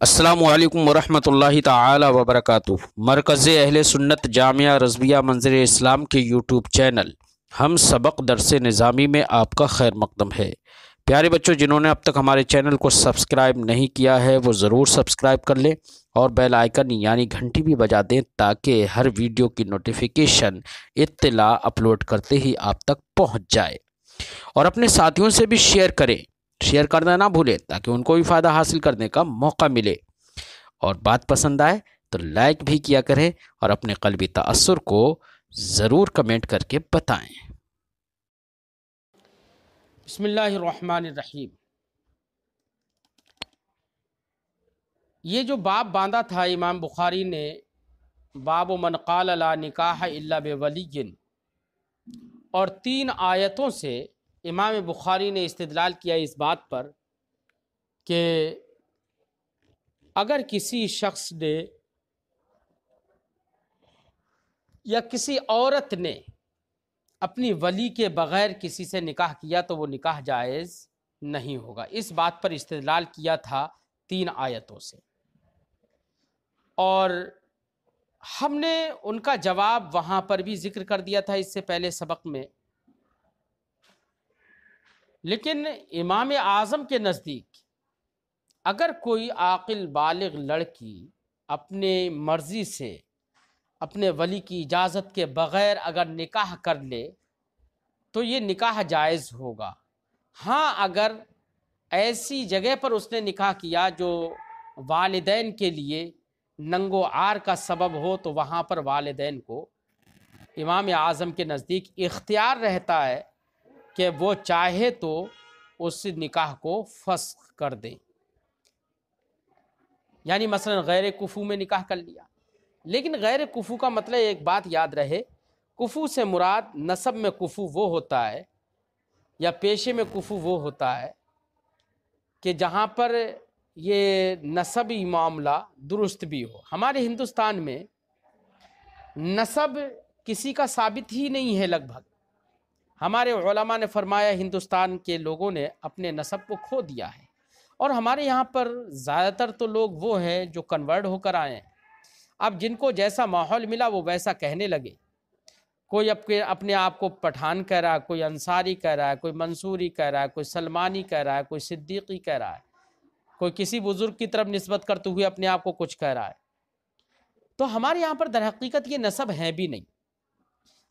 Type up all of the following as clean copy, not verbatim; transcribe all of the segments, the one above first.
السلام علیکم ورحمۃ اللہ تعالی وبرکاتہ۔ مرکز اہل سنت جامعہ رضویہ منظر اسلام کے یوٹیوب چینل ہم سبق درس نظامی میں آپ کا خیر مقدم ہے۔ پیارے بچوں، جنہوں نے اب تک ہمارے چینل کو سبسکرائب نہیں کیا ہے وہ ضرور سبسکرائب کر لیں اور بیل آئیکن یعنی گھنٹی بھی بجا دیں تاکہ ہر ویڈیو کی نوٹیفیکیشن اطلاع اپلوڈ کرتے ہی آپ تک پہنچ جائے، اور اپنے ساتھیوں سے بھی شیئر کرنا نہ بھولیں تاکہ ان کو بھی فائدہ حاصل کرنے کا موقع ملے، اور بات پسند آئے تو لائک بھی کیا کریں اور اپنے قلبی تأثر کو ضرور کمنٹ کر کے بتائیں۔ بسم اللہ الرحمن الرحیم۔ یہ جو باب باندھا تھا امام بخاری نے، باب من قال لا نکاح الا بولی، اور 3 آیتوں سے امام بخاری نے استدلال کیا اس بات پر کہ اگر کسی شخص نے یا کسی عورت نے اپنی ولی کے بغیر کسی سے نکاح کیا تو وہ نکاح جائز نہیں ہوگا۔ اس بات پر استدلال کیا تھا 3 آیتوں سے، اور ہم نے ان کا جواب وہاں پر بھی ذکر کر دیا تھا اس سے پہلے سبق میں۔ لیکن امام اعظم کے نزدیک اگر کوئی عاقل بالغ لڑکی اپنے مرضی سے اپنے ولی کی اجازت کے بغیر اگر نکاح کر لے تو یہ نکاح جائز ہوگا۔ ہاں، اگر ایسی جگہ پر اس نے نکاح کیا جو والدین کے لیے ننگ و عار کا سبب ہو تو وہاں پر والدین کو امام اعظم کے نزدیک اختیار رہتا ہے کہ وہ چاہے تو اس نکاح کو فسخ کر دیں، یعنی مثلا غیر کفو میں نکاح کر لیا۔ لیکن غیر کفو کا مطلب ایک بات یاد رہے، کفو سے مراد نسب میں کفو وہ ہوتا ہے یا پیشے میں کفو وہ ہوتا ہے کہ جہاں پر یہ نسبی معاملہ درست بھی ہو۔ ہمارے ہندوستان میں نسب کسی کا ثابت ہی نہیں ہے لگ بھگ۔ ہمارے علماء نے فرمایا ہندوستان کے لوگوں نے اپنے نسب کو کھو دیا ہے، اور ہمارے یہاں پر زیادہ تر تو لوگ وہ ہیں جو کنورٹ ہو کر آئے ہیں۔ اب جن کو جیسا ماحول ملا وہ ویسا کہنے لگے، کوئی اپنے آپ کو پٹھان کہہ رہا ہے، کوئی انصاری کہہ رہا ہے، کوئی منصوری کہہ رہا ہے، کوئی سلمانی کہہ رہا ہے، کوئی صدیقی کہہ رہا ہے، کوئی کسی بزرگ کی طرف نسبت کرتے ہوئے اپنے آپ کو کچھ کہہ رہا ہے۔ تو ہمارے یہاں پر در حقیقت یہ نسب ہیں بھی نہیں۔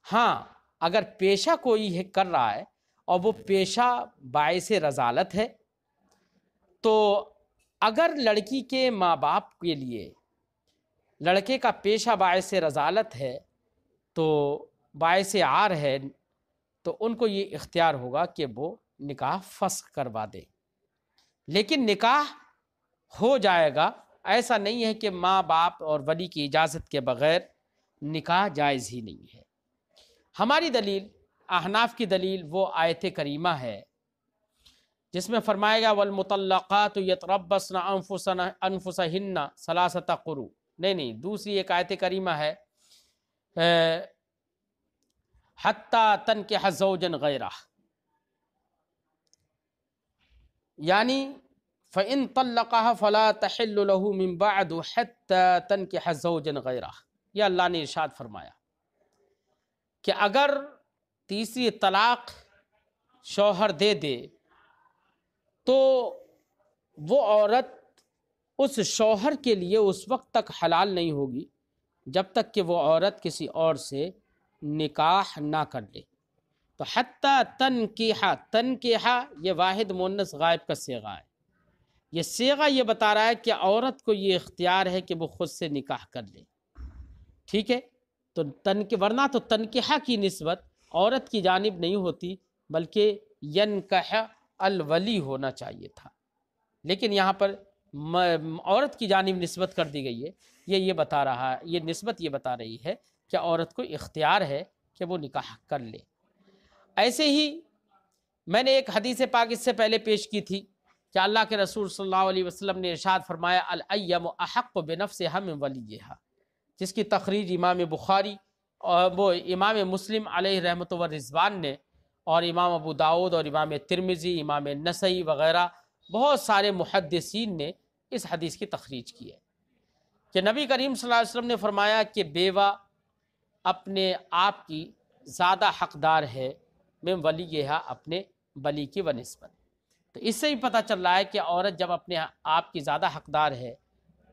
ہاں، اگر پیشہ کوئی کر رہا ہے اور وہ پیشہ باعث رذالت ہے تو اگر لڑکی کے ماں باپ کے لیے لڑکے کا پیشہ باعث رذالت ہے تو باعث عار ہے تو ان کو یہ اختیار ہوگا کہ وہ نکاح فسخ کروا دے، لیکن نکاح ہو جائے گا۔ ایسا نہیں ہے کہ ماں باپ اور ولی کی اجازت کے بغیر نکاح جائز ہی نہیں ہے۔ ہماری دلیل، احناف کی دلیل، وہ آیت کریمہ ہے جس میں فرمایا گیا والمطلقات یتربصن انفسہن ثلاثۃ قروء۔ نہیں، دوسری ایک آیت کریمہ ہے حتی تنکح زوجا غیرہ، یعنی فإن طلقها فلا تحل له من بعد حتى تنكح زوجا غیرہ۔ یہ اللہ نے ارشاد فرمایا کہ اگر تیسری طلاق شوہر دے دے تو وہ عورت اس شوہر کے لیے اس وقت تک حلال نہیں ہوگی جب تک کہ وہ عورت کسی اور سے نکاح نہ کر لے۔ تو حتی تنکیحہ یہ واحد مؤنث غائب کا صیغہ ہے۔ یہ صیغہ یہ بتا رہا ہے کہ عورت کو یہ اختیار ہے کہ وہ خود سے نکاح کر لے، ٹھیک ہے؟ تو ورنہ تو تنکیحہ کی نسبت عورت کی جانب نہیں ہوتی بلکہ ینکح الولی ہونا چاہیے تھا، لیکن یہاں پر عورت کی جانب نسبت کر دی گئی ہے۔ یہ بتا رہا ہے، یہ نسبت یہ بتا رہی ہے کہ عورت کو اختیار ہے کہ وہ نکاح کر لے۔ ایسے ہی میں نے ایک حدیث پاک اس سے پہلے پیش کی تھی کہ اللہ کے رسول صلی اللہ علیہ وسلم نے ارشاد فرمایا الأیم احق بنفسها من ولیہا، جس کی تخریج امام بخاری اور وہ امام مسلم علیہ رحمۃ و رضوان نے، اور امام ابو داؤد اور امام ترمذی، امام نسائی وغیرہ بہت سارے محدثین نے اس حدیث کی تخریج کی ہے کہ نبی کریم صلی اللہ علیہ وسلم نے فرمایا کہ بیوہ اپنے آپ کی زیادہ حقدار ہے میں ولی یہ اپنے ولی کی بنسبت۔ تو اس سے ہی پتہ چل رہا ہے کہ عورت جب اپنے آپ کی زیادہ حقدار ہے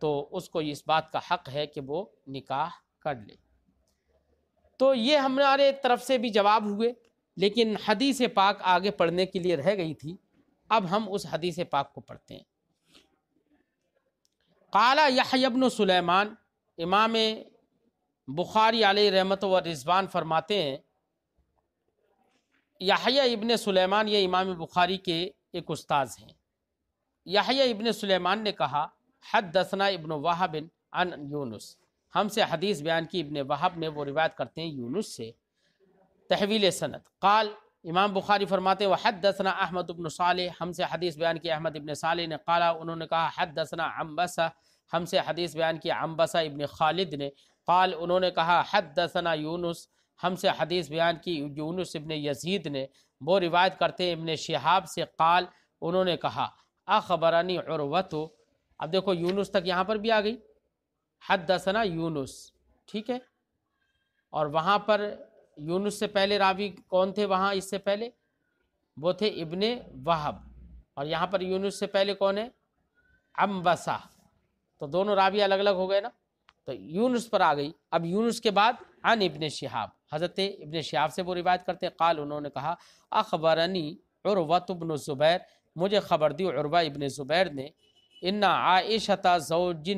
تو اس کو اس بات کا حق ہے کہ وہ نکاح کر لے۔ تو یہ ہمارے طرف سے بھی جواب ہوئے، لیکن حدیث پاک آگے پڑھنے کے لیے رہ گئی تھی، اب ہم اس حدیث پاک کو پڑھتے ہیں۔ قال یحییٰ ابن سلیمان، امام بخاری علیہ رحمت و رضوان فرماتے ہیں، یحییٰ ابن سلیمان یہ امام بخاری کے ایک استاذ ہیں۔ یحییٰ ابن سلیمان نے کہا حدثنا ابن وہب عن یونس، ہم سے حدیث بیان کی ابن وہب نے، وہ روایت کرتے ہیں یونس سے، تحویل سند۔ قال، امام بخاری فرماتے ہیں وحدثنا احمد بن صالح، ہم سے حدیث بیان کی احمد ابن صالح نے، قال انہوں نے کہا حدثنا عنبسہ، ہم سے حدیث بیان کی عنبسہ ابن خالد نے، قال انہوں نے کہا حدثنا یونس، ہم سے حدیث بیان کی یونس ابن یزید نے، وہ روایت کرتے ہیں ابن شہاب سے، قال انہوں نے کہا اخبرنی عروۃ، اب دیکھو یونس تک یہاں پر بھی آ گئی، حدثنا یونس، ٹھیک ہے، اور وہاں پر یونس سے پہلے راوی کون تھے وہاں اس سے پہلے؟ وہ تھے ابن وہب، اور یہاں پر یونس سے پہلے کون ہے؟ عنبسہ، تو دونوں راوی الگ الگ ہو گئے نا، تو یونس پر آ گئی۔ اب یونس کے بعد عن ابن شہاب، حضرت ابن شہاب سے وہ روایت کرتے ہیں، قال انہوں نے کہا اخبرنی عروۃ بن زبیر، مجھے خبر دی عروہ ابن زبیر نے، ان عائشہ زوج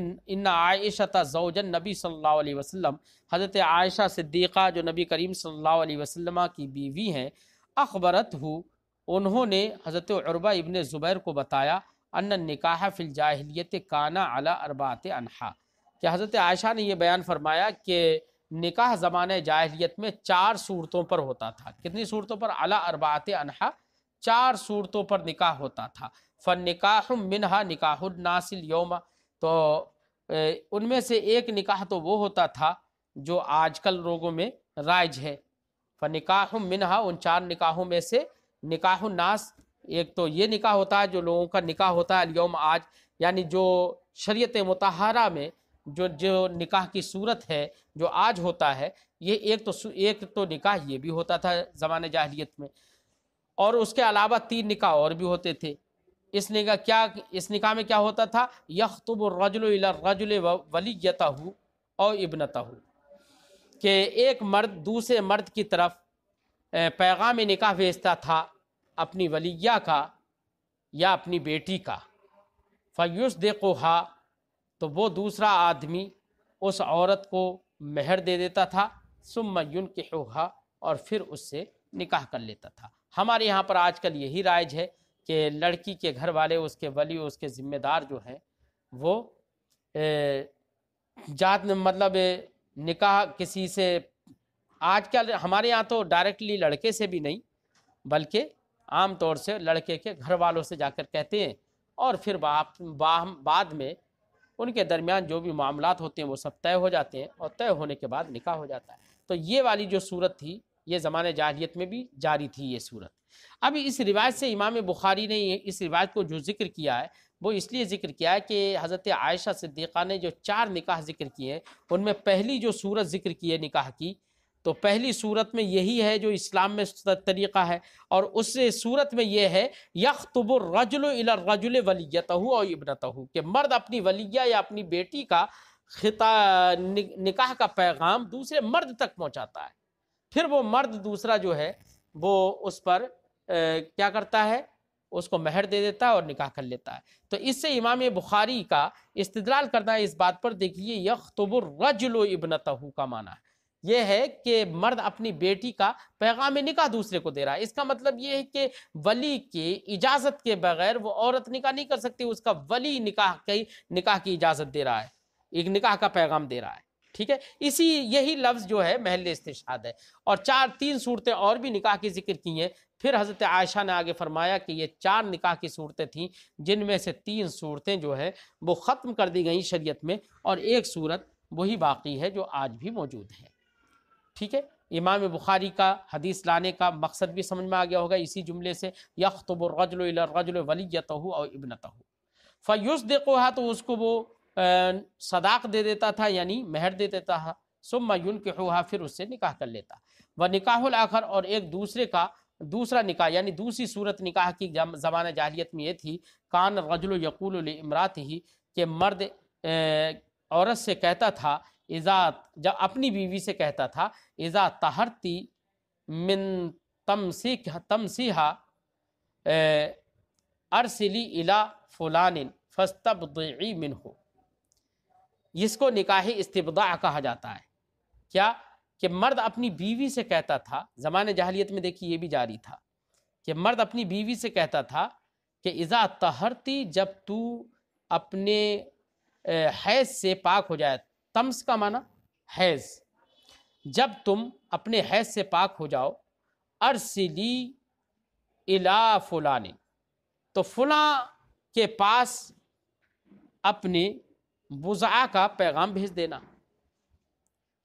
النبی صلی اللہ علیہ وسلم، حضرت عائشہ صدیقہ جو نبی کریم صلی اللہ علیہ وسلم کی بیوی ہیں، اخبرت ہو، انہوں نے حضرت عروہ ابن زبیر کو بتایا، ان النکاح فی الجاہلیت کانا علی اربعۃ انحاء، کہ حضرت عائشہ نے یہ بیان فرمایا کہ نکاح زمانہ جاہلیت میں 4 صورتوں پر ہوتا تھا۔ کتنی صورتوں پر؟ علی اربعۃ انحاء، 4 صورتوں پر نکاح ہوتا تھا۔ فالنکاح منہا نکاح الناس اليوم، تو ان میں سے ایک نکاح تو وہ ہوتا تھا جو آج کل لوگوں میں رائج ہے۔ فنکاح منہا، ان 4 نکاحوں میں سے نکاح الناس، ایک تو یہ نکاح ہوتا ہے جو لوگوں کا نکاح ہوتا ہے اليوم، آج، یعنی جو شریعت مطہرہ میں جو نکاح کی صورت ہے جو آج ہوتا ہے، یہ ایک تو نکاح یہ بھی ہوتا تھا زمانہ جاہلیت میں، اور اس کے علاوہ 3 نکاح اور بھی ہوتے تھے۔ اس نکاح میں کیا ہوتا تھا؟ یخطب الرجل الی الرجل ولیتہ او ابنتہ، کہ ایک مرد دوسرے مرد کی طرف پیغام نکاح بھیجتا تھا اپنی ولیہ کا یا اپنی بیٹی کا، فیصدقھا، تو وہ دوسرا آدمی اس عورت کو مہر دے دیتا تھا، ثم ینکحھا، اور پھر اس سے نکاح کر لیتا تھا۔ ہمارے یہاں پر آج کل یہی رائج ہے کہ لڑکی کے گھر والے، اس کے ولی، اس کے ذمہ دار جو ہیں، وہ مطلب نکاح کسی سے، آج کل ہمارے یہاں تو ڈائریکٹلی لڑکے سے بھی نہیں، بلکہ عام طور سے لڑکے کے گھر والوں سے جا کر کہتے ہیں، اور پھر بعد میں ان کے درمیان جو بھی معاملات ہوتے ہیں وہ سب طے ہو جاتے ہیں، اور طے ہونے کے بعد نکاح ہو جاتا ہے۔ تو یہ والی جو صورت تھی یہ زمانہ جاہلیت میں بھی جاری تھی یہ صورت۔ اب اس روایت سے امام بخاری نے اس روایت کو جو ذکر کیا ہے وہ اس لیے ذکر کیا ہے کہ حضرت عائشہ صدیقہ نے جو 4 نکاح ذکر کیے ہیں، ان میں پہلی جو صورت ذکر کی ہے نکاح کی، تو پہلی صورت میں یہی ہے جو اسلام میں طریقہ ہے، اور اس صورت میں یہ ہے یخطب الرجل الی الرجل ولیتہ او ابنتہ، کہ مرد اپنی ولیہ یا اپنی بیٹی کا نکاح کا پیغام دوسرے مرد تک پہنچاتا ہے، پھر وہ مرد دوسرا جو ہے وہ اس پر کیا کرتا ہے، اس کو مہر دے دیتا ہے اور نکاح کر لیتا ہے۔ تو اس سے امام بخاری کا استدلال کرنا ہے اس بات پر، دیکھیے یخطب الرجل ابنتہ کا معنی ہے یہ ہے کہ مرد اپنی بیٹی کا پیغام نکاح دوسرے کو دے رہا ہے۔ اس کا مطلب یہ ہے کہ ولی کی اجازت کے بغیر وہ عورت نکاح نہیں کر سکتی، اس کا ولی نکاح کی اجازت دے رہا ہے، ایک نکاح کا پیغام دے رہا ہے، ٹھیک ہے۔ یہی لفظ جو ہے محل استشہاد ہے، اور 3 صورتیں اور بھی نکاح کی ذکر کی ہیں۔ پھر حضرت عائشہ نے آگے فرمایا کہ یہ 4 نکاح کی صورتیں تھیں، جن میں سے 3 صورتیں جو ہے وہ ختم کر دی گئیں شریعت میں، اور ایک صورت وہی باقی ہے جو آج بھی موجود ہے، ٹھیک ہے۔ امام بخاری کا حدیث لانے کا مقصد بھی سمجھ میں آ گیا ہوگا اسی جملے سے، یخطب الرجل الی الرجل ولیتہ او ابنتہ۔ فیصدقها تو اس کو وہ صداق دے دیتا تھا یعنی مہر دے دیتا تھا، ثم ینکحها پھر اس سے نکاح کر لیتا۔ ونکاح الاخر اور ایک دوسرے کا دوسرا نکاح یعنی دوسری صورت نکاح کی زمانہ جاہلیت میں یہ تھی، کان الرجل یقول لامرأته کہ مرد عورت سے کہتا تھا، اذا جب اپنی بیوی سے کہتا تھا، اذا طہرتی من تمسیحا ارسلی الی فلان فاستبضعی منہ، اس کو نکاح استبضاع کہا جاتا ہے۔ کیا کہ مرد اپنی بیوی سے کہتا تھا، زمانے جاہلیت میں دیکھیے یہ بھی جاری تھا کہ مرد اپنی بیوی سے کہتا تھا کہ اذا طہرتی جب تو اپنے حیض سے پاک ہو جائے، تمس کا معنی حیض، جب تم اپنے حیض سے پاک ہو جاؤ، ارسلی الی فلان تو فلاں کے پاس اپنے بضع کا پیغام بھیج دینا،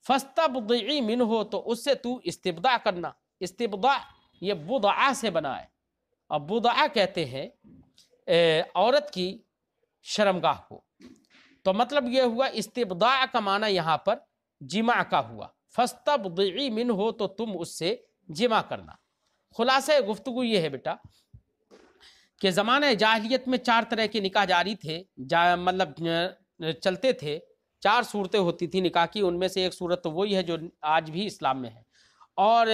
فاستبضعی منہ تو اس سے تو استبضاع کرنا۔ استبضاع یہ بضع سے بنا ہے، اور بضع کہتے ہیں عورت کی شرمگاہ کو، تو مطلب یہ ہوا استبضاع کا معنی یہاں پر جماع کا ہوا، فاستبضعی منہ تو تم اس سے جماع کرنا۔ خلاصہ گفتگو یہ ہے بیٹا کہ زمانہ جاہلیت میں 4 طرح کے نکاح جاری تھے، مطلب چلتے تھے، 4 صورتیں ہوتی تھی نکاح کی، ان میں سے ایک صورت تو وہی ہے جو آج بھی اسلام میں ہے، اور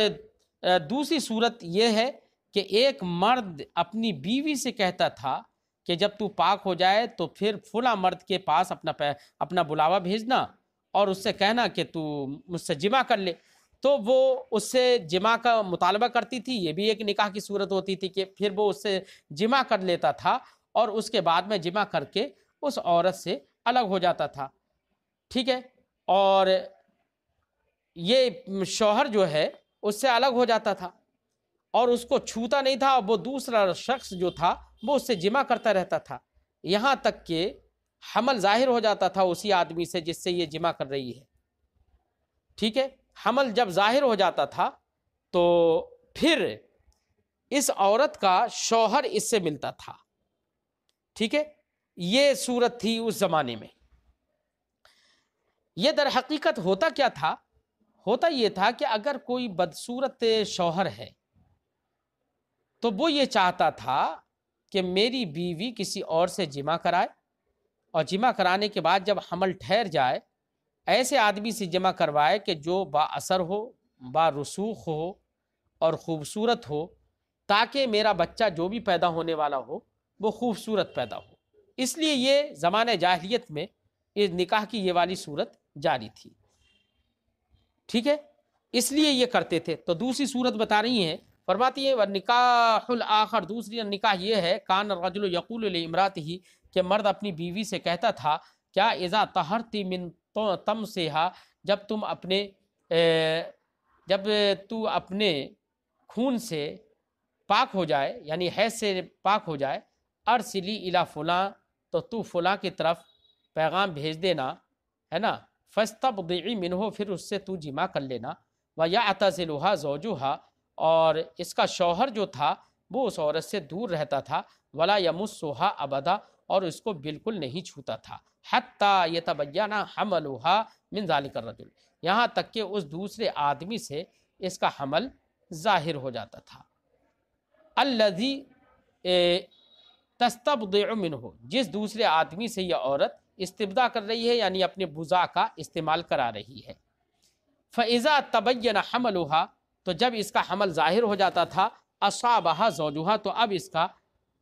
دوسری صورت یہ ہے کہ ایک مرد اپنی بیوی سے کہتا تھا کہ جب تو پاک ہو جائے تو پھر فلاں مرد کے پاس اپنا بلاوا بھیجنا اور اس سے کہنا کہ تو مجھ سے جمع کر لے، تو وہ اس سے جمع کا مطالبہ کرتی تھی۔ یہ بھی ایک نکاح کی صورت ہوتی تھی کہ پھر وہ اس سے جمع کر لیتا تھا اور اس کے بعد میں جمع کر کے اس عورت سے الگ ہو جاتا تھا، ٹھیک ہے، اور یہ شوہر جو ہے اس سے الگ ہو جاتا تھا اور اس کو چھوتا نہیں تھا، اور وہ دوسرا شخص جو تھا وہ اس سے جمع کرتا رہتا تھا، یہاں تک کہ حمل ظاہر ہو جاتا تھا اسی آدمی سے جس سے یہ جمع کر رہی ہے، ٹھیک ہے۔ حمل جب ظاہر ہو جاتا تھا تو پھر اس عورت کا شوہر اس سے ملتا تھا، ٹھیک ہے، یہ صورت تھی اس زمانے میں۔ یہ در حقیقت ہوتا کیا تھا؟ ہوتا یہ تھا کہ اگر کوئی بدصورت شوہر ہے تو وہ یہ چاہتا تھا کہ میری بیوی کسی اور سے جمع کرائے، اور جمع کرانے کے بعد جب حمل ٹھہر جائے ایسے آدمی سے جمع کروائے کہ جو با اثر ہو، با رسوخ ہو اور خوبصورت ہو، تاکہ میرا بچہ جو بھی پیدا ہونے والا ہو وہ خوبصورت پیدا ہو۔ اس لیے یہ زمانہ جاہلیت میں اس نکاح کی یہ والی صورت جاری تھی، ٹھیک ہے، اس لیے یہ کرتے تھے۔ تو دوسری صورت بتا رہی ہیں، فرماتی ہے وَالنِّکَاحُ الْآخَر، دوسری نکاح یہ ہے، کان الرجل یقول لامرأته کہ مرد اپنی بیوی سے کہتا تھا، کیا اذا طہرتی من تمسھا جب تو اپنے خون سے پاک ہو جائے یعنی حیض سے پاک ہو جائے، ارسلی الی فلاں تو فلاں کی طرف پیغام بھیج دینا، ہے نا، فاستبضعی منہ پھر اس سے تو جمع کر لینا، ویعتزلھا زوجھا اور اس کا شوہر جو تھا وہ اس عورت سے دور رہتا تھا، ولا یمسھا ابدا اور اس کو بالکل نہیں چھوتا تھا، حتی یتبین حملھا من ذلک الرجل یہاں تک کہ اس دوسرے آدمی سے اس کا حمل ظاہر ہو جاتا تھا، الذی تستبضع منہ جس دوسرے آدمی سے یہ عورت استبداء کر رہی ہے یعنی اپنے بضع کا استعمال کرا رہی ہے۔ فاذا تبین حملھا تو جب اس کا حمل ظاہر ہو جاتا تھا، اصابھا زوجھا تو اب اس کا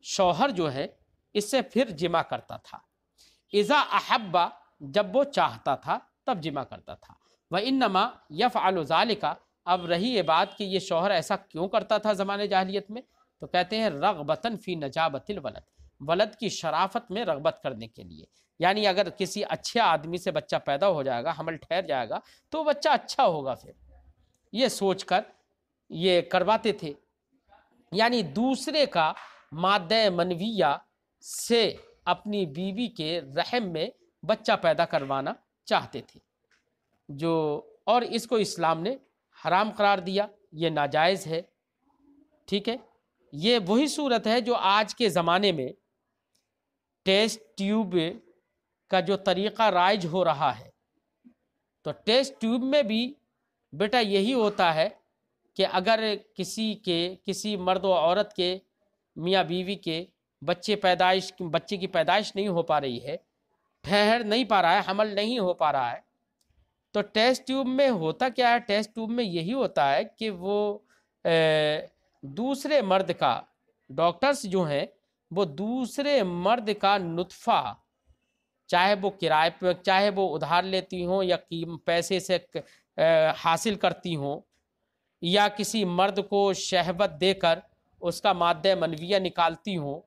شوہر جو ہے اس سے پھر جمع کرتا تھا، اذا احب جب وہ چاہتا تھا تب جمع کرتا تھا، وانما یفعل ذلک اب رہی یہ بات کہ یہ شوہر ایسا کیوں کرتا تھا زمانے جاہلیت میں، تو کہتے ہیں رغبتاً فی نجابت الولد، ولد کی شرافت میں رغبت کرنے کے لیے، یعنی اگر کسی اچھے آدمی سے بچہ پیدا ہو جائے گا، حمل ٹھہر جائے گا تو بچہ اچھا ہوگا، پھر یہ سوچ کر یہ کرواتے تھے، یعنی دوسرے کا مادہ منویہ سے اپنی بیوی کے رحم میں بچہ پیدا کروانا چاہتے تھے، جو اور اس کو اسلام نے حرام قرار دیا، یہ ناجائز ہے، ٹھیک ہے۔ یہ وہی صورت ہے جو آج کے زمانے میں ٹیسٹ ٹیوب کا جو طریقہ رائج ہو رہا ہے، تو ٹیسٹ ٹیوب میں بھی بیٹا یہی ہوتا ہے کہ اگر کسی مرد و عورت کے میاں بیوی کے بچے کی پیدائش نہیں ہو پا رہی ہے، ٹھہر نہیں پا رہا ہے، حمل نہیں ہو پا رہا ہے، تو ٹیسٹ ٹیوب میں ہوتا کیا ہے؟ ٹیسٹ ٹیوب میں یہی ہوتا ہے کہ وہ دوسرے مرد کا، ڈاکٹرز جو ہیں وہ دوسرے مرد کا نطفہ، چاہے وہ کرائے پہ، چاہے وہ ادھار لیتی ہوں یا پیسے سے حاصل کرتی ہوں، یا کسی مرد کو شہوت دے کر اس کا مادہ منویہ نکالتی ہوں،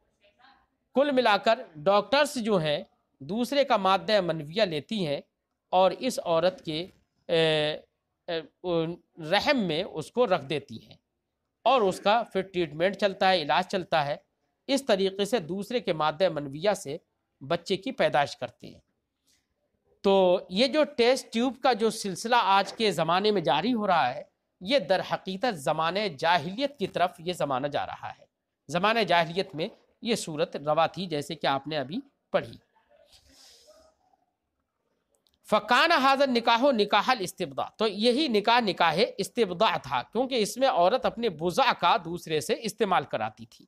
کل ملا کر ڈاکٹرز جو ہیں دوسرے کا مادہ منویہ لیتی ہیں اور اس عورت کے رحم میں اس کو رکھ دیتی ہیں، اور اس کا پھر ٹریٹمنٹ چلتا ہے، علاج چلتا ہے، اس طریقے سے دوسرے کے مادہ منویہ سے بچے کی پیدائش کرتے ہیں۔ تو یہ جو ٹیسٹ ٹیوب کا جو سلسلہ آج کے زمانے میں جاری ہو رہا ہے، یہ در حقیقت زمانے جاہلیت کی طرف یہ زمانہ جا رہا ہے۔ زمانے جاہلیت میں یہ صورت روا تھی، جیسے کہ آپ نے ابھی پڑھی۔ فَكَانَ هَذَا النِّكَاحُ نِكَاحَ الْاِسْتِبْضَاء، تو یہی نکاح استبضاء تھا، کیونکہ اس میں عورت اپنے بضع کا دوسرے سے استعمال کراتی تھی۔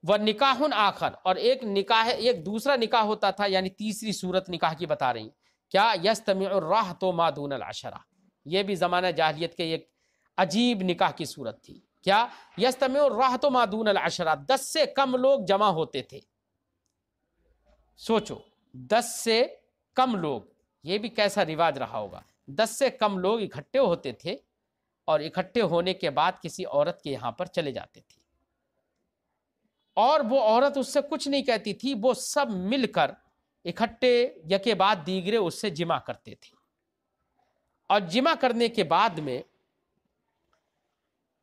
وَنِكَاحٌ آخر، اور ایک دوسرا نکاح ہوتا تھا، یعنی تیسری صورت نکاح کی بتا رہی ہیں، کیا يَسْتَمِعُ الرَّهْطُ مَا دُونَ الْعَشَرَةِ، یہ بھی زمانہ جاہلیت کے ایک عجیب نکاح کی صورت تھی۔ کیا؟ يَسْتَمِعُ الرَّهْطُ مَا دُونَ الْعَشَرَةِ، 10 سے کم لوگ جمع ہوتے تھے۔ سوچو، 10 سے کم لوگ، یہ بھی کیسا رواج رہا ہوگا۔ 10 سے کم لوگ اکٹھے ہوتے تھے، اور اکٹھے ہونے کے بعد کسی عورت کے یہاں پر چلے جاتے تھے، اور وہ عورت اس سے کچھ نہیں کہتی تھی، وہ سب مل کر اکٹھے یکے بعد دیگرے اس سے جمع کرتے تھے، اور جمع کرنے کے بعد میں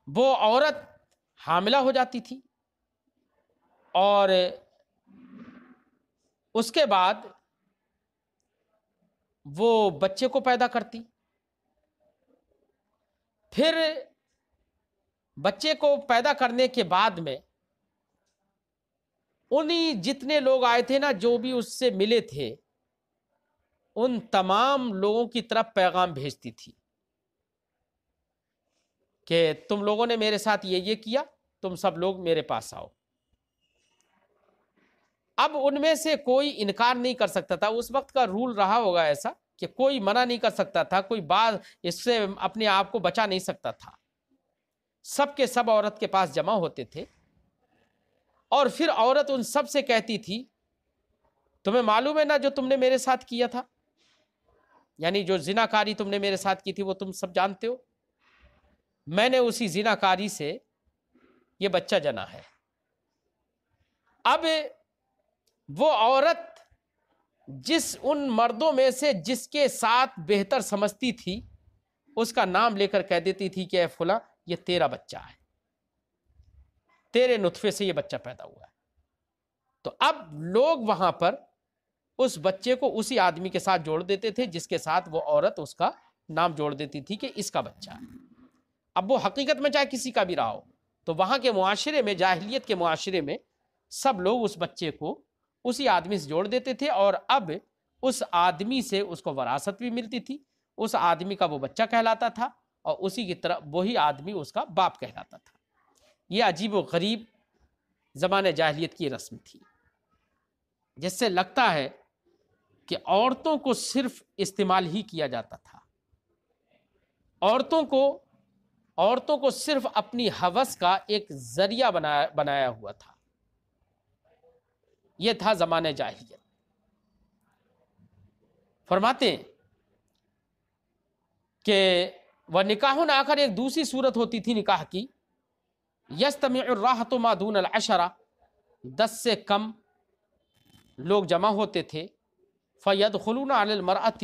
وہ عورت حاملہ ہو جاتی تھی، اور اس کے بعد وہ بچے کو پیدا کرتی، پھر بچے کو پیدا کرنے کے بعد میں انہی جتنے لوگ آئے تھے نا، جو بھی اس سے ملے تھے، ان تمام لوگوں کی طرف پیغام بھیجتی تھی کہ تم لوگوں نے میرے ساتھ یہ کیا، تم سب لوگ میرے پاس آؤ۔ اب ان میں سے کوئی انکار نہیں کر سکتا تھا، اس وقت کا رول رہا ہوگا ایسا کہ کوئی منع نہیں کر سکتا تھا، کوئی بات اس سے اپنے آپ کو بچا نہیں سکتا تھا، سب کے سب عورت کے پاس جمع ہوتے تھے، اور پھر عورت ان سب سے کہتی تھی، تمہیں معلوم ہے نا جو تم نے میرے ساتھ کیا تھا، یعنی جو زناکاری تم نے میرے ساتھ کی تھی وہ تم سب جانتے ہو، میں نے اسی زناکاری سے یہ بچہ جنا ہے۔ اب وہ عورت ان مردوں میں سے جس کے ساتھ بہتر سمجھتی تھی، اس کا نام لے کر کہہ دیتی تھی کہ اے فلاں، یہ تیرا بچہ ہے، تیرے نطفے سے یہ بچہ پیدا ہوا ہے۔ تو اب لوگ وہاں پر اس بچے کو اسی آدمی کے ساتھ جوڑ دیتے تھے جس کے ساتھ وہ عورت اس کا نام جوڑ دیتی تھی کہ اس کا بچہ ہے۔ اب وہ حقیقت میں چاہے کسی کا بھی رہا ہو، تو وہاں کے معاشرے میں، جاہلیت کے معاشرے میں، سب لوگ اس بچے کو اسی آدمی سے جوڑ دیتے تھے، اور اب اس آدمی سے اس کو وراثت بھی ملتی تھی، اس آدمی کا وہ بچہ کہلاتا تھا، اور اسی کی طرح وہی آدمی اس کا باپ کہلاتا تھا۔ یہ عجیب و غریب زمانہ جاہلیت کی رسم تھی، جس سے لگتا ہے کہ عورتوں کو صرف استعمال ہی کیا جاتا تھا، عورتوں کو صرف اپنی ہوس کا ایک ذریعہ بنایا ہوا تھا۔ یہ تھا زمانہ جاہلیت۔ فرماتے ہیں کہ وہ نکاح آخر، ایک دوسری صورت ہوتی تھی نکاح کی، یستمع الراحت ما دون العشرہ، 10 سے کم لوگ جمع ہوتے تھے، فیدخلون علی المرأۃ،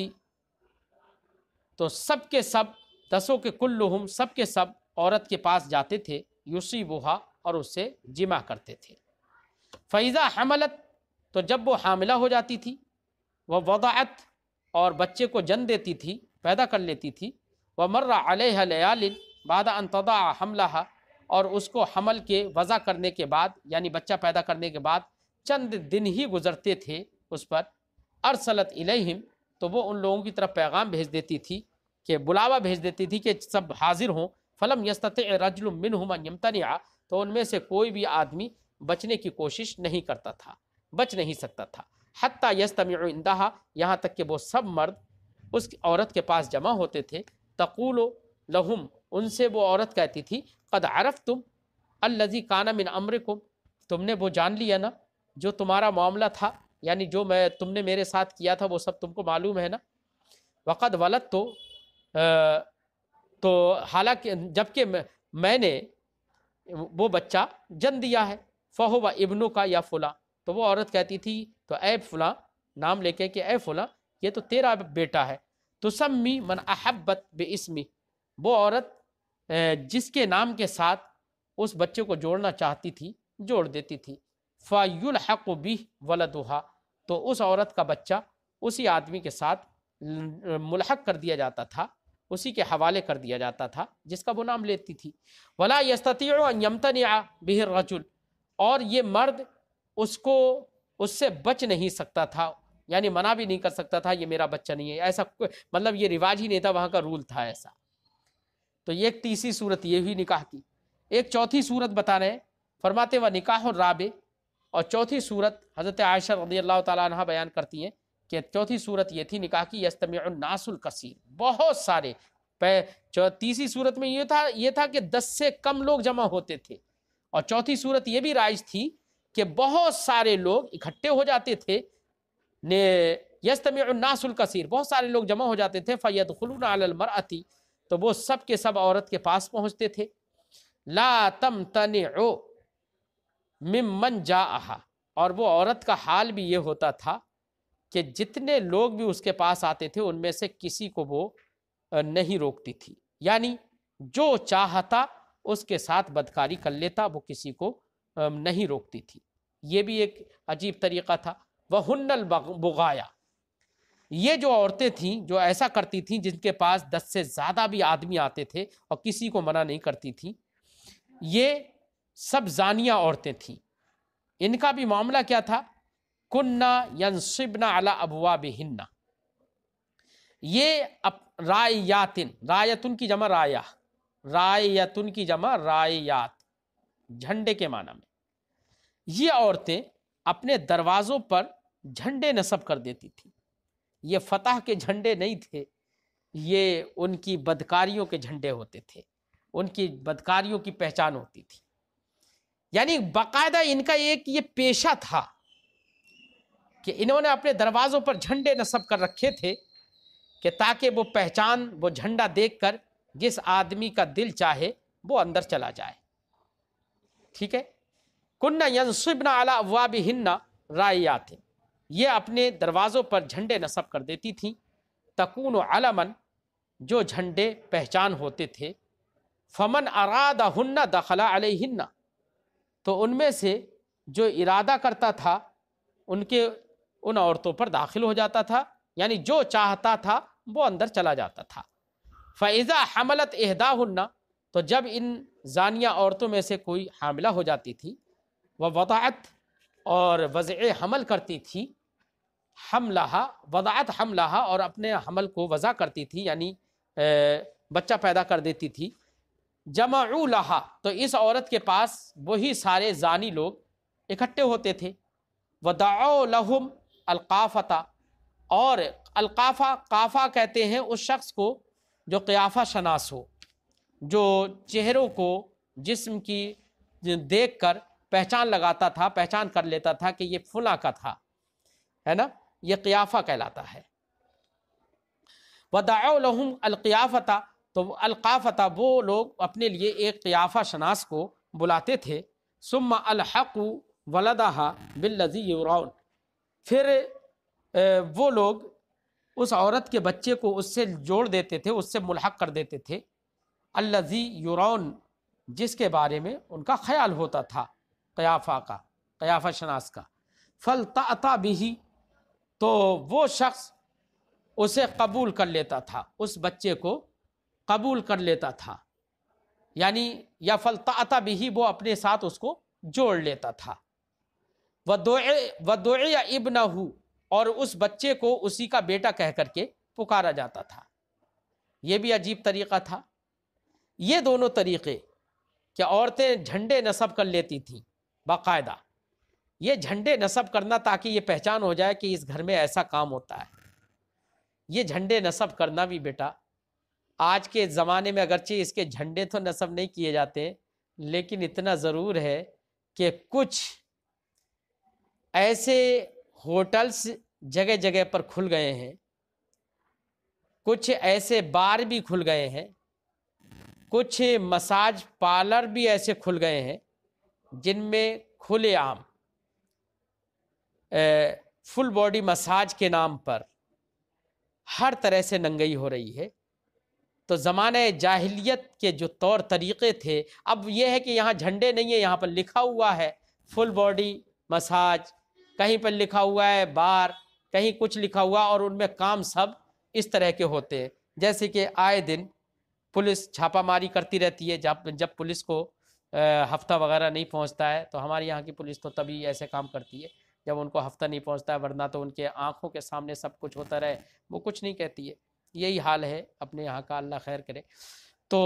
تو سب کے سب 10 کے کلہم، سب کے سب عورت کے پاس جاتے تھے، یصیبھا، اور اس سے جمع کرتے تھے۔ فاذا حملت، تو جب وہ حاملہ ہو جاتی تھی، وہ وضعت، اور بچے کو جن دیتی تھی، پیدا کر لیتی تھی، ومر علیہ لیال بعد ان تضع حملها، اور اس کو حمل کے وضع کرنے کے بعد، یعنی بچہ پیدا کرنے کے بعد چند دن ہی گزرتے تھے اس پر، ارسلت الیہم، تو وہ ان لوگوں کی طرف پیغام بھیج دیتی تھی، کہ بلاوا بھیج دیتی تھی کہ سب حاضر ہوں. فلم یستطع رجل منہم ان یمتنع، تو ان میں سے کوئی بھی آدمی بچنے کی کوشش نہیں کرتا تھا، بچ نہیں سکتا تھا. حتی یجتمعوا عندہا، یہاں تک کہ وہ سب مرد اس عورت کے پاس جمع ہوتے تھے. تقول لہم، ان سے وہ عورت کہتی تھی، قد عرفتم الذی کان من امرکم، تم نے وہ جان لیا نا جو تمہارا معاملہ تھا، یعنی جو تم نے میرے ساتھ کیا تھا وہ سب تم کو معلوم ہے نا. وقد ولدت، تو حالانکہ جبکہ میں نے وہ بچہ جن دیا ہے. فہو ابنو کا یا فلاں، تو وہ عورت کہتی تھی تو اے فلاں، نام لے کے کہ اے فلاں یہ تو تیرا بیٹا ہے. تسمی من احبت باسمی، وہ عورت جس کے نام کے ساتھ اس بچے کو جوڑنا چاہتی تھی جوڑ دیتی تھی. فیلحق بہ ولدہا، تو اس عورت کا بچہ اسی آدمی کے ساتھ ملحق کر دیا جاتا تھا، اسی کے حوالے کر دیا جاتا تھا جس کا وہ نام لیتی تھی. ولا یستطیع ان یمتنع بہ الرجل، اور یہ مرد اس سے بچ نہیں سکتا تھا، یعنی منع بھی نہیں کر سکتا تھا یہ میرا بچہ نہیں ہے، ایسا مطلب یہ رواج ہی نہیں تھا، وہاں کا رول تھا ایسا. تو یہ ایک تیسری صورت یہ ہوئی نکاح کی. ایک چوتھی صورت بتا رہے ہیں، فرماتے و نکاح الرابع، اور چوتھی صورت حضرت عائشہ رضی اللہ تعالیٰ عنہ بیان کرتی ہیں کہ چوتھی صورت یہ تھی نکاح کی، یستمع الناس الکثیر، بہت سارے. تیسری صورت میں یہ تھا کہ 10 سے کم لوگ جمع ہوتے تھے، اور چوتھی صورت یہ بھی رائج تھی کہ بہت سارے لوگ اکٹھے ہو جاتے تھے. یستمع الناس الکثیر، بہت سارے لوگ جمع ہو جاتے تھے. فیدخلون علی المرأۃ، تو وہ سب کے سب عورت کے پاس پہنچتے تھے. لا تمتنع ممن جاءہا، اور وہ عورت کا حال بھی یہ ہوتا تھا کہ جتنے لوگ بھی اس کے پاس آتے تھے ان میں سے کسی کو وہ نہیں روکتی تھی، یعنی جو چاہتا اس کے ساتھ بدکاری کر لیتا، وہ کسی کو نہیں روکتی تھی. یہ بھی ایک عجیب طریقہ تھا. وہن البغایا، یہ جو عورتیں تھیں جو ایسا کرتی تھیں، جن کے پاس 10 سے زیادہ بھی آدمی آتے تھے اور کسی کو منع نہیں کرتی تھیں، یہ سب زانیہ عورتیں تھیں. ان کا بھی معاملہ کیا تھا؟ کننا ینصبن علی ابوابہن، یہ رائیاتن، رایتن کی جمع رایہ، رایتن کی جمع رایات، جھنڈے کے معنی میں. یہ عورتیں اپنے دروازوں پر جھنڈے نصب کر دیتی تھیں. یہ فتح کے جھنڈے نہیں تھے، یہ ان کی بدکاریوں کے جھنڈے ہوتے تھے، ان کی بدکاریوں کی پہچان ہوتی تھی. یعنی باقاعدہ ان کا ایک یہ پیشہ تھا کہ انہوں نے اپنے دروازوں پر جھنڈے نصب کر رکھے تھے کہ تاکہ وہ پہچان، وہ جھنڈا دیکھ کر جس آدمی کا دل چاہے وہ اندر چلا جائے. ٹھیک ہے. کننا ینصبن علی ابوابہن رائیات، یہ اپنے دروازوں پر جھنڈے نصب کر دیتی تھیں. تکون علمن، جو جھنڈے پہچان ہوتے تھے. فمن ارادہن دخل علیہن، تو ان میں سے جو ارادہ کرتا تھا ان عورتوں پر داخل ہو جاتا تھا، یعنی جو چاہتا تھا وہ اندر چلا جاتا تھا. فَإِذَا حَمَلَتْ إِحْدَاهُنَّ، تو جب ان زانیہ عورتوں میں سے کوئی حاملہ ہو جاتی تھی، وَوَضَعَتْ، اور وضع حمل کرتی تھی، حملہا، وضعت حملہا، اور اپنے حمل کو وضع کرتی تھی، یعنی بچہ پیدا کر دیتی تھی. جمعوا لہا، تو اس عورت کے پاس وہی سارے زانی لوگ اکٹھے ہوتے تھے. ودعوا لہم القافۃ، اور القافہ، قافہ کہتے ہیں اس شخص کو جو قیافہ شناس ہو، جو چہروں کو، جسم کی دیکھ کر پہچان لگاتا تھا، پہچان کر لیتا تھا کہ یہ فلاں کا تھا، ہے نا، یہ قیافہ کہلاتا ہے. ودعوا لہم القیافۃ، تو القافۃ، وہ لوگ اپنے لیے ایک قیافہ شناس کو بلاتے تھے. ثم الحقوا ولدہا بالذی یرون، پھر وہ لوگ اس عورت کے بچے کو اس سے جوڑ دیتے تھے، اس سے ملحق کر دیتے تھے. الذی یرون، جس کے بارے میں ان کا خیال ہوتا تھا، قیافہ کا، قیافہ شناس کا. فالتأتی بہ، تو وہ شخص اسے قبول کر لیتا تھا، اس بچے کو قبول کر لیتا تھا، یعنی یا فالتأتی بہ، وہ اپنے ساتھ اس کو جوڑ لیتا تھا. ودعی ابنہ، اور اس بچے کو اسی کا بیٹا کہہ کر کے پکارا جاتا تھا۔ یہ بھی عجیب طریقہ تھا۔ یہ دونوں طریقے کہ عورتیں جھنڈے نصب کر لیتی تھیں باقاعدہ، یہ جھنڈے نصب کرنا تاکہ یہ پہچان ہو جائے کہ اس گھر میں ایسا کام ہوتا ہے، یہ جھنڈے نصب کرنا بھی بیٹا آج کے زمانے میں اگرچہ اس کے جھنڈے تو نصب نہیں کیے جاتے، لیکن اتنا ضرور ہے کہ کچھ ایسے ہوٹلز جگہ جگہ پر کھل گئے ہیں، کچھ ایسے بار بھی کھل گئے ہیں، کچھ مساج پارلر بھی ایسے کھل گئے ہیں جن میں کھلے عام فل باڈی مساج کے نام پر ہر طرح سے ننگئی ہو رہی ہے۔ تو زمانہ جاہلیت کے جو طور طریقے تھے، اب یہ ہے کہ یہاں جھنڈے نہیں ہیں، یہاں پر لکھا ہوا ہے فل باڈی مساج، کہیں پر لکھا ہوا ہے بار، کہیں کچھ لکھا ہوا، اور ان میں کام سب اس طرح کے ہوتے ہیں جیسے کہ آئے دن پولیس چھاپہ ماری کرتی رہتی ہے۔ جب پولیس کو ہفتہ وغیرہ نہیں پہنچتا ہے، تو ہمارے یہاں کی پولیس تو تبھی ایسے کام کرتی ہے جب ان کو ہفتہ نہیں پہنچتا ہے، ورنہ تو ان کے آنکھوں کے سامنے سب کچھ ہوتا رہے وہ کچھ نہیں کہتی ہے۔ یہی حال ہے اپنے یہاں کا، اللہ خیر کرے۔ تو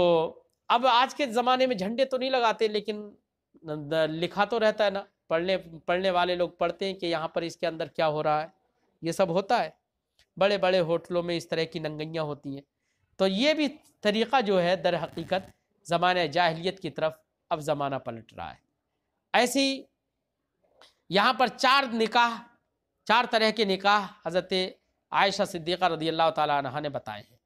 اب آج کے زمانے میں جھنڈے تو نہیں لگاتے، لیکن لکھا تو رہتا ہے نا، پڑھنے والے لوگ پڑھتے ہیں کہ یہاں پر اس کے اندر کیا ہو رہا ہے، یہ سب ہوتا ہے۔ بڑے بڑے ہوٹلوں میں اس طرح کی ننگیاں ہوتی ہیں۔ تو یہ بھی طریقہ جو ہے در حقیقت زمانہ جاہلیت کی طرف اب زمانہ پلٹ رہا ہے۔ ایسی یہاں پر چار طرح کے نکاح حضرت عائشہ صدیقہ رضی اللہ تعالیٰ عنہا نے بتائے ہیں۔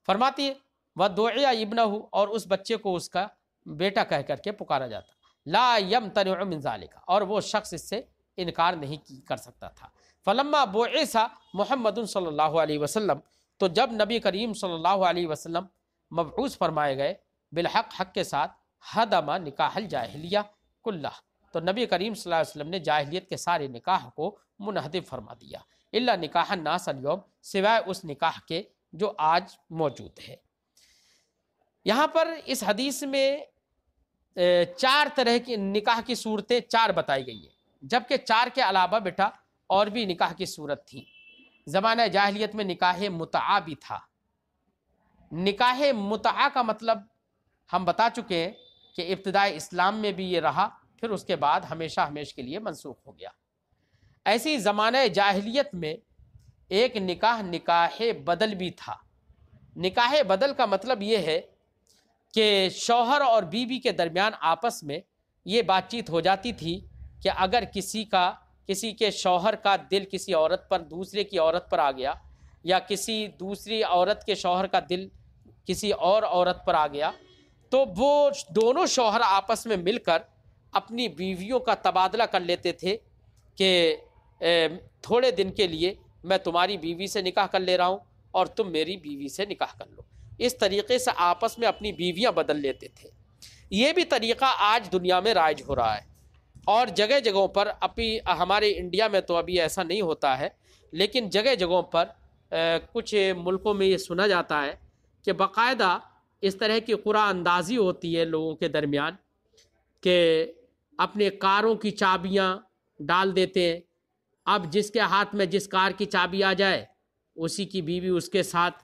فرماتی ہے وَدُعِيَ ابْنَهُ، اور اس بچے کو اس کا بیٹا کہہ کر کے پکارا جاتا، لا يمتنع من ذلك، اور وہ شخص اس سے انکار نہیں کر سکتا تھا۔ فلما بعث محمد صلی اللہ علیہ وسلم، تو جب نبی کریم صلی اللہ علیہ وسلم مبعوث فرمائے گئے بالحق، حق کے ساتھ، ہدم نکاح الجاہلیہ کلہ، تو نبی کریم صلی اللہ علیہ وسلم نے جاہلیت کے سارے نکاح کو منہدم فرما دیا، الا نکاح الناس اليوم، سوائے اس نکاح کے جو آج موجود ہے۔ یہاں پر اس حدیث میں چار طرح کی نکاح کی صورتیں چار بتائی گئی ہیں، جبکہ چار کے علاوہ بیٹا اور بھی نکاح کی صورت تھی۔ زمانہ جاہلیت میں نکاح متعہ بھی تھا۔ نکاح متعہ کا مطلب ہم بتا چکے ہیں کہ ابتدائی اسلام میں بھی یہ رہا، پھر اس کے بعد ہمیشہ ہمیشہ کے لیے منسوخ ہو گیا۔ ایسی زمانہ جاہلیت میں ایک نکاح بدل بھی تھا۔ نکاح بدل کا مطلب یہ ہے کہ شوہر اور بیوی کے درمیان آپس میں یہ بات چیت ہو جاتی تھی کہ اگر کسی کے شوہر کا دل کسی عورت پر، دوسرے کی عورت پر آ گیا، یا کسی دوسری عورت کے شوہر کا دل کسی اور عورت پر آ گیا، تو وہ دونوں شوہر آپس میں مل کر اپنی بیویوں کا تبادلہ کر لیتے تھے کہ تھوڑے دن کے لیے میں تمہاری بیوی سے نکاح کر لے رہا ہوں اور تم میری بیوی سے نکاح کر لو۔ اس طریقے سے آپس میں اپنی بیویاں بدل لیتے تھے۔ یہ بھی طریقہ آج دنیا میں رائج ہو رہا ہے، اور جگہ جگہوں پر ہمارے انڈیا میں تو ابھی ایسا نہیں ہوتا ہے، لیکن جگہ جگہوں پر کچھ ملکوں میں یہ سنا جاتا ہے کہ باقاعدہ اس طرح کی قرعہ اندازی ہوتی ہے لوگوں کے درمیان کہ اپنے کاروں کی چابیاں ڈال دیتے ہیں، اب جس کے ہاتھ میں جس کار کی چابی آ جائے اسی کی بیوی اس کے ساتھ۔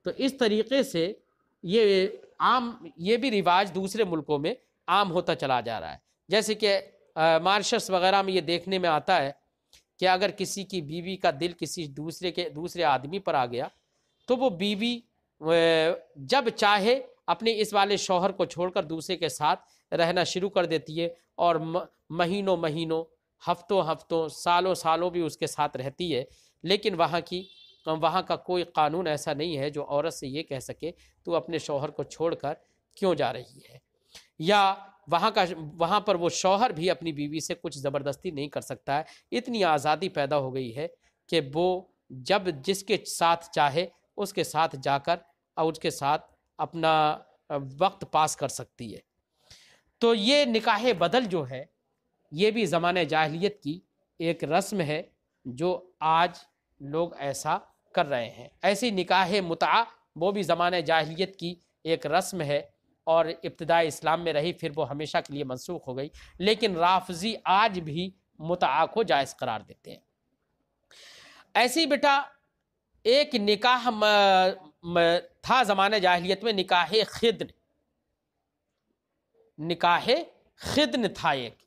تو اس طریقے سے یہ بھی رواج دوسرے ملکوں میں عام ہوتا چلا جا رہا ہے۔ جیسے کہ مارشس وغیرہ میں یہ دیکھنے میں آتا ہے کہ اگر کسی کی بیوی کا دل کسی دوسرے آدمی پر آ گیا، تو وہ بیوی جب چاہے اپنے اس والے شوہر کو چھوڑ کر دوسرے کے ساتھ رہنا شروع کر دیتی ہے، اور مہینوں ہفتوں سالوں بھی اس کے ساتھ رہتی ہے۔ لیکن وہاں کا کوئی قانون ایسا نہیں ہے جو عورت سے یہ کہہ سکے تو اپنے شوہر کو چھوڑ کر کیوں جا رہی ہے، یا وہاں پر وہ شوہر بھی اپنی بیوی سے کچھ زبردستی نہیں کر سکتا ہے۔ اتنی آزادی پیدا ہو گئی ہے کہ وہ جب جس کے ساتھ چاہے اس کے ساتھ جا کر اور اس کے ساتھ اپنا وقت پاس کر سکتی ہے۔ تو یہ نکاح بدل جو ہے یہ بھی زمانہ جاہلیت کی ایک رسم ہے جو آج لوگ ایسا کر رہے ہیں۔ ایسی نکاح متعہ وہ بھی زمانہ جاہلیت کی ایک رسم ہے، اور ابتدائی اسلام میں رہی، پھر وہ ہمیشہ کے لیے منسوخ ہو گئی۔ لیکن رافضی آج بھی متعا کو جائز قرار دیتے ہیں۔ ایسی بیٹا ایک نکاح تھا زمانہ جاہلیت میں، نکاح خدن، نکاح خدن تھا ایک۔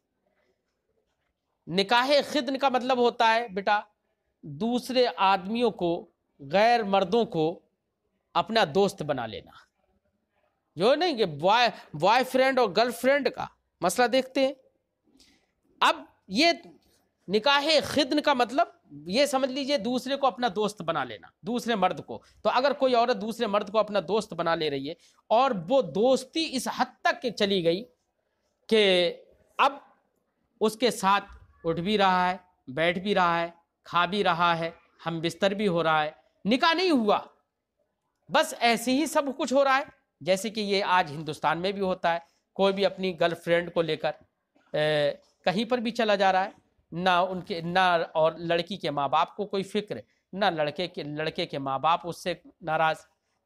نکاح خدن کا مطلب ہوتا ہے بیٹا دوسرے آدمیوں کو، غیر مردوں کو اپنا دوست بنا لینا، جو نہیں کہ بوائے فرینڈ اور گرل فرینڈ کا مسئلہ دیکھتے ہیں۔ اب یہ نکاح خدن کا مطلب یہ سمجھ لیجئے دوسرے کو اپنا دوست بنا لینا، دوسرے مرد کو۔ تو اگر کوئی عورت دوسرے مرد کو اپنا دوست بنا لے رہی ہے اور وہ دوستی اس حد تک چلی گئی کہ اب اس کے ساتھ اٹھ بھی رہا ہے، بیٹھ بھی رہا ہے، کھا بھی رہا ہے، ہم بستر بھی ہو رہا ہے، نکاح نہیں ہوا، بس ایسے ہی سب کچھ ہو رہا ہے، جیسے کہ یہ آج ہندوستان میں بھی ہوتا ہے۔ کوئی بھی اپنی گرل فرینڈ کو لے کر کہیں پر بھی چلا جا رہا ہے، نہ اور لڑکی کے ماں باپ کو کوئی فکر، نہ لڑکے کے ماں باپ اس سے ناراض،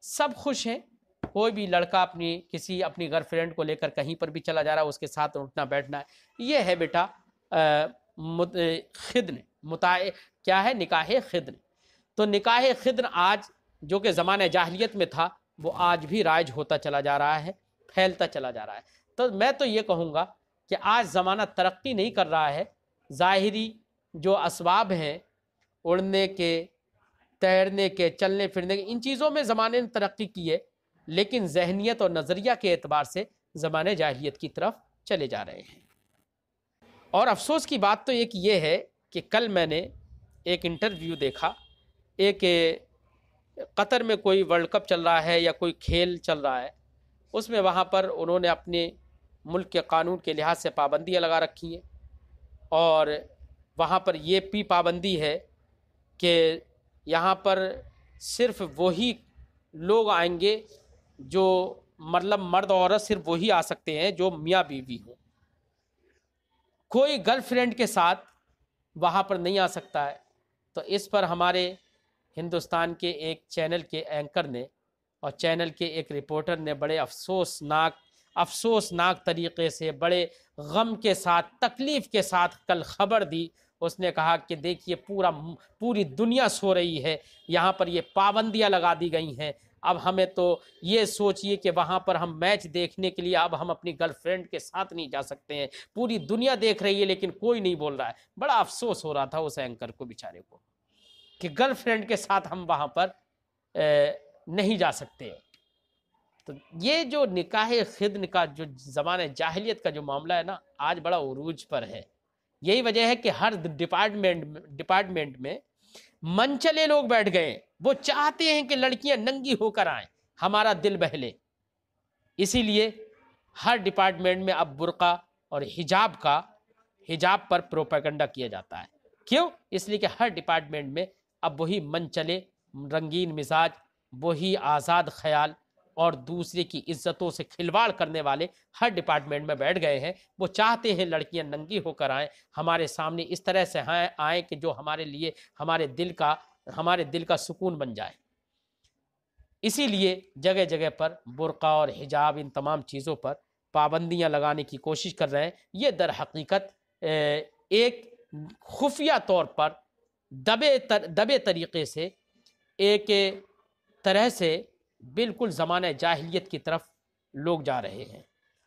سب خوش ہیں۔ کوئی بھی لڑکا اپنی گرل فرینڈ کو لے کر کہیں پر بھی چلا جا رہا ہے، اس کے ساتھ اٹھنا بیٹھنا ہے۔ یہ ہے بیٹا خدن، کیا ہے؟ نکاح خدن۔ تو نکاح خدن آج جو کہ زمانہ جاہلیت میں تھا، وہ آج بھی رائج ہوتا چلا جا رہا ہے، پھیلتا چلا جا رہا ہے۔ تو میں تو یہ کہوں گا کہ آج زمانہ ترقی نہیں کر رہا ہے، ظاہری جو اسباب ہیں اڑنے کے، تیرنے کے، چلنے پھرنے کے، ان چیزوں میں زمانے نے ترقی کی ہے، لیکن ذہنیت اور نظریہ کے اعتبار سے زمانے جاہلیت کی طرف چلے جا رہے ہیں۔ اور افسوس کی بات تو ایک یہ ہے کہ کل میں نے ایک انٹرویو دیکھا، ایک قطر میں کوئی ورلڈ کپ چل رہا ہے یا کوئی کھیل چل رہا ہے، اس میں وہاں پر انہوں نے اپنے ملک کے قانون کے لحاظ سے پابندیاں لگا رکھی ہیں، اور وہاں پر یہ بھی پابندی ہے کہ یہاں پر صرف وہی لوگ آئیں گے جو مطلب مرد اور عورت صرف وہی آ سکتے ہیں جو میاں بیوی ہوں، کوئی گرل فرینڈ کے ساتھ وہاں پر نہیں آ سکتا ہے۔ تو اس پر ہمارے ہندوستان کے ایک چینل کے اینکر نے اور چینل کے ایک رپورٹر نے بڑے افسوسناک طریقے سے، بڑے غم کے ساتھ، تکلیف کے ساتھ کل خبر دی۔ اس نے کہا کہ دیکھیے پوری دنیا سو رہی ہے، یہاں پر یہ پابندیاں لگا دی گئی ہیں، اب ہمیں تو یہ سوچئے کہ وہاں پر ہم میچ دیکھنے کے لیے اب ہم اپنی گرل فرینڈ کے ساتھ نہیں جا سکتے ہیں، پوری دنیا دیکھ رہی ہے لیکن کوئی نہیں بول رہا ہے۔ بڑا افسوس ہو رہا تھا اس اینکر کو بیچارے کو کہ گرل فرینڈ کے ساتھ ہم وہاں پر نہیں جا سکتے۔ تو یہ جو نکاح خدن کا جو زمانہ جاہلیت کا جو معاملہ ہے نا، آج بڑا عروج پر ہے۔ یہی وجہ ہے کہ ہر ڈپارٹمنٹ میں منچلے لوگ بیٹھ گئے، وہ چاہتے ہیں کہ لڑکیاں ننگی ہو کر آئیں، ہمارا دل بہلے۔ اسی لیے ہر ڈپارٹمنٹ میں اب برقع اور حجاب پر پروپیگنڈا کیا جاتا ہے۔ کیوں؟ اس لیے کہ ہر ڈپارٹمنٹ میں اب وہی منچلے، رنگین مزاج، وہی آزاد خیال اور دوسرے کی عزتوں سے کھلواڑ کرنے والے ہر ڈپارٹمنٹ میں بیٹھ گئے ہیں۔ وہ چاہتے ہیں لڑکیاں ننگی ہو کر آئیں، ہمارے سامنے اس طرح سے آئیں کہ جو ہمارے لیے ہمارے دل کا سکون بن جائے۔ اسی لیے جگہ جگہ پر برقع اور حجاب، ان تمام چیزوں پر پابندیاں لگانے کی کوشش کر رہے ہیں۔ یہ در حقیقت ایک خفیہ طور پر دبے طریقے سے ایک طرح سے بالکل زمانہ جاہلیت کی طرف لوگ جا رہے ہیں۔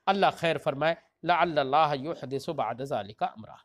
اللہ خیر فرمائے۔ لعل اللہ یحدث بعد ذلک امرا۔